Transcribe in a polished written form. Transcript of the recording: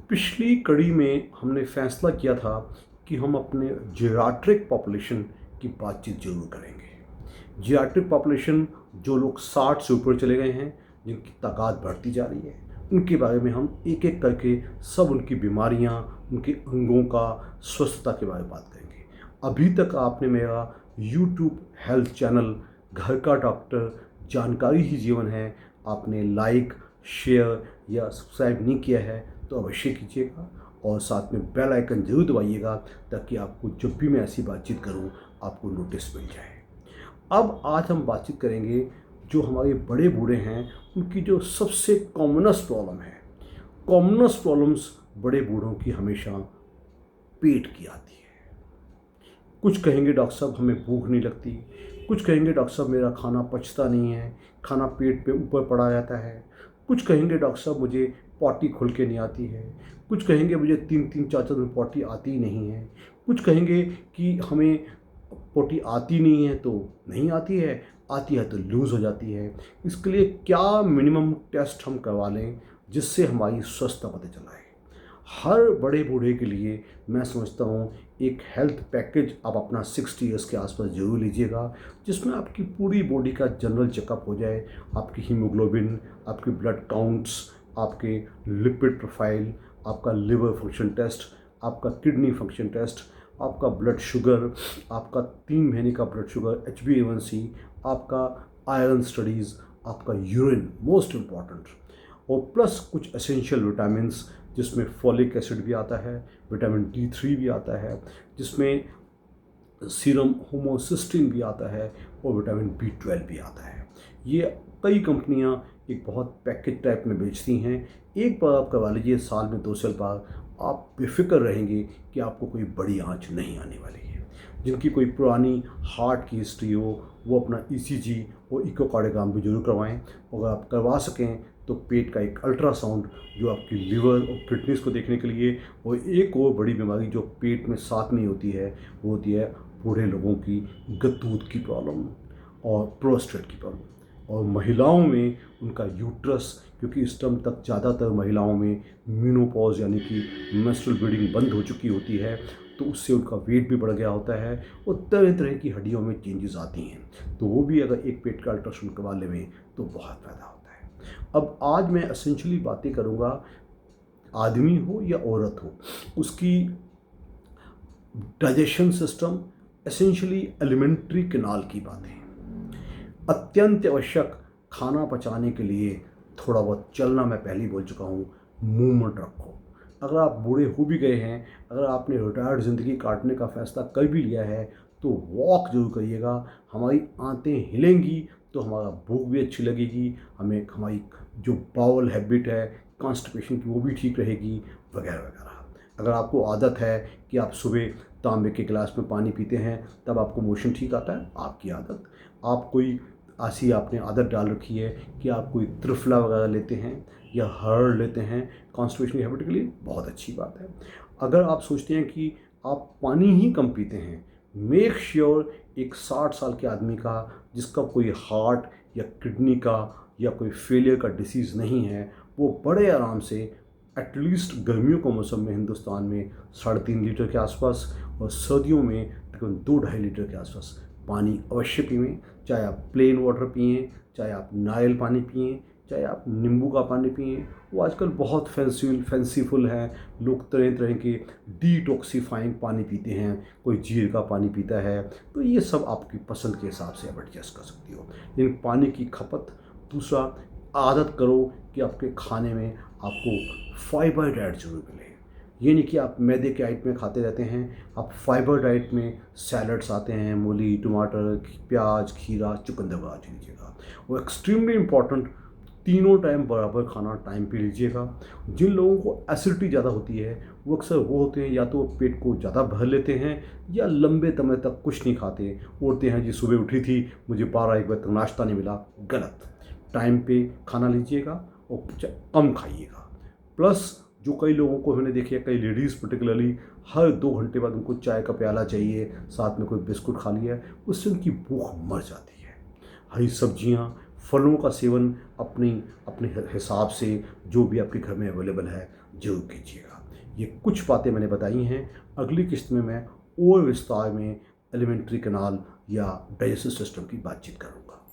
पिछली कड़ी में हमने फैसला किया था कि हम अपने जीरियाट्रिक पॉपुलेशन की बातचीत जरूर करेंगे। जीरियाट्रिक पॉपुलेशन, जो लोग 60 से ऊपर चले गए हैं, जिनकी तादाद बढ़ती जा रही है, उनके बारे में हम एक एक करके सब उनकी बीमारियां, उनके अंगों का स्वस्थता के बारे में बात करेंगे। अभी तक आपने मेरा यूट्यूब हेल्थ चैनल घर का डॉक्टर जानकारी ही जीवन है आपने लाइक, शेयर या सब्सक्राइब नहीं किया है तो अवश्य कीजिएगा और साथ में बेल आइकन जरूर दबाइएगा ताकि आपको जब भी मैं ऐसी बातचीत करूं आपको नोटिस मिल जाए। अब आज हम बातचीत करेंगे जो हमारे बड़े बूढ़े हैं उनकी जो सबसे कॉमनस्ट प्रॉब्लम है। कॉमनस्ट प्रॉब्लम्स बड़े बूढ़ों की हमेशा पेट की आती है। कुछ कहेंगे डॉक्टर साहब हमें भूख नहीं लगती, कुछ कहेंगे डॉक्टर साहब मेरा खाना पचता नहीं है, खाना पेट पे ऊपर पड़ा जाता है, कुछ कहेंगे डॉक्टर साहब मुझे पॉटी खुल के नहीं आती है, कुछ कहेंगे मुझे 3-3 4-4 दिन पॉटी आती ही नहीं है, कुछ कहेंगे कि हमें पॉटी आती नहीं है तो नहीं आती है तो लूज़ हो जाती है। इसके लिए क्या मिनिमम टेस्ट हम करवा लें जिससे हमारी स्वस्थता पता चलाए। हर बड़े बूढ़े के लिए मैं समझता हूँ एक हेल्थ पैकेज आप अपना 60 ईयर्स के आसपास जरूर लीजिएगा, जिसमें आपकी पूरी बॉडी का जनरल चेकअप हो जाए। आपकी हीमोग्लोबिन, आपके ब्लड काउंट्स, आपके लिपिड प्रोफाइल, आपका लिवर फंक्शन टेस्ट, आपका किडनी फंक्शन टेस्ट, आपका ब्लड शुगर, आपका 3 महीने का ब्लड शुगर HbA1c, आपका आयरन स्टडीज़, आपका यूरिन मोस्ट इम्पॉर्टेंट, और प्लस कुछ एसेंशियल विटामिन्स जिसमें फॉलिक एसिड भी आता है, विटामिन D3 भी आता है, जिसमें सीरम होमोसिस्टिन भी आता है और विटामिन B12 भी आता है। ये कई कंपनियां एक बहुत पैकेज टाइप में बेचती हैं। एक बार आप करवा लीजिए, साल में 2 साल बाद आप बेफिक्र रहेंगे कि आपको कोई बड़ी आंच नहीं आने वाली है। जिनकी कोई पुरानी हार्ट की हिस्ट्री हो वो अपना ECG और इकोकार्डियोग्राम भी जरूर करवाएं। अगर आप करवा सकें तो पेट का एक अल्ट्रासाउंड जो आपकी लिवर और किडनीज को देखने के लिए, और एक और बड़ी बीमारी जो पेट में साथ में होती है वो होती है बूढ़े लोगों की गत्तूत की प्रॉब्लम और प्रोस्टेट की प्रॉब्लम। और महिलाओं में उनका यूट्रस, क्योंकि इस टाइम तक ज़्यादातर महिलाओं में मेनोपॉज यानी कि मेंस्ट्रुअल ब्लीडिंग बंद हो चुकी होती है, तो उससे उनका वेट भी बढ़ गया होता है और तरह तरह की हड्डियों में चेंजेस आती हैं। तो वो भी अगर एक पेट का अल्ट्रासाउंड करवा लें तो बहुत फ़ायदा होता है। अब आज मैं एसेंशियली बातें करूँगा, आदमी हो या औरत हो, उसकी digestion system, essentially alimentary canal की बातें। अत्यंत आवश्यक खाना पचाने के लिए थोड़ा बहुत चलना, मैं पहले ही बोल चुका हूँ, मूवमेंट रखो। अगर आप बूढ़े हो भी गए हैं, अगर आपने रिटायर्ड ज़िंदगी काटने का फैसला कर भी लिया है तो वॉक जरूर करिएगा। हमारी आंतें हिलेंगी तो हमारा भूख भी अच्छी लगेगी, हमें हमारी जो बाउल हैबिट है कॉन्स्टिपेशन की वो भी ठीक रहेगी, वगैरह वगैरह। अगर आपको आदत है कि आप सुबह तांबे के गिलास में पानी पीते हैं तब आपको मोशन ठीक आता है, आपकी आदत। आप कोई ऐसी आपने आदत डाल रखी है कि आप कोई त्रिफला वगैरह लेते हैं या हर्ड़ लेते हैं कॉन्स्टिपेशन की हैबिट के लिए, बहुत अच्छी बात है। अगर आप सोचते हैं कि आप पानी ही कम पीते हैं, मेक श्योर एक 60 साल के आदमी का जिसका कोई हार्ट या किडनी का या कोई फेलियर का डिसीज़ नहीं है, वो बड़े आराम से एटलीस्ट गर्मियों के मौसम में हिंदुस्तान में 3.5 लीटर के आसपास और सर्दियों में तकरीबन 2-2.5 लीटर के आसपास पानी अवश्य पिएं। चाहे आप प्लेन वाटर पिएं, चाहे आप नारियल पानी पिएं, चाहे आप नींबू का पानी पिएं। वो आजकल बहुत फैंसीफुल है, लोग तरह तरह के डिटॉक्सीफाइंग पानी पीते हैं, कोई जीर का पानी पीता है, तो ये सब आपकी पसंद के हिसाब से आप एडजस्ट कर सकती हो। लेकिन पानी की खपत, दूसरा आदत करो कि आपके खाने में आपको फाइबर डाइट जरूर मिले। ये नहीं कि आप मैदे के आइटम में खाते रहते हैं, आप फाइबर डाइट में सैलड्स आते हैं, मूली, टमाटर, प्याज, खीरा, चुकंदर वगैरह लीजिएगा। वो एक्सट्रीमली इम्पॉर्टेंट, तीनों टाइम बराबर खाना टाइम पे लीजिएगा। जिन लोगों को एसिडिटी ज़्यादा होती है वो अक्सर वो होते हैं या तो पेट को ज़्यादा भर लेते हैं या लंबे समय तक कुछ नहीं खाते, बोलते हैं जी सुबह उठी थी मुझे 12-1 बजे तक नाश्ता नहीं मिला। गलत, टाइम पे खाना लीजिएगा और कम खाइएगा। प्लस जो कई लोगों को मैंने देखी है, कई लेडीज़ पर्टिकुलरली, हर 2 घंटे बाद उनको चाय का प्याला चाहिए, साथ में कोई बिस्कुट खा लिया, उससे उनकी भूख मर जाती है। हरी सब्जियां, फलों का सेवन अपने हिसाब से जो भी आपके घर में अवेलेबल है जरूर कीजिएगा। ये कुछ बातें मैंने बताई हैं। अगली किस्त में मैं और विस्तार में एलिमेंट्री कैनाल या डाइजेस्टिव सिस्टम की बातचीत करूँगा।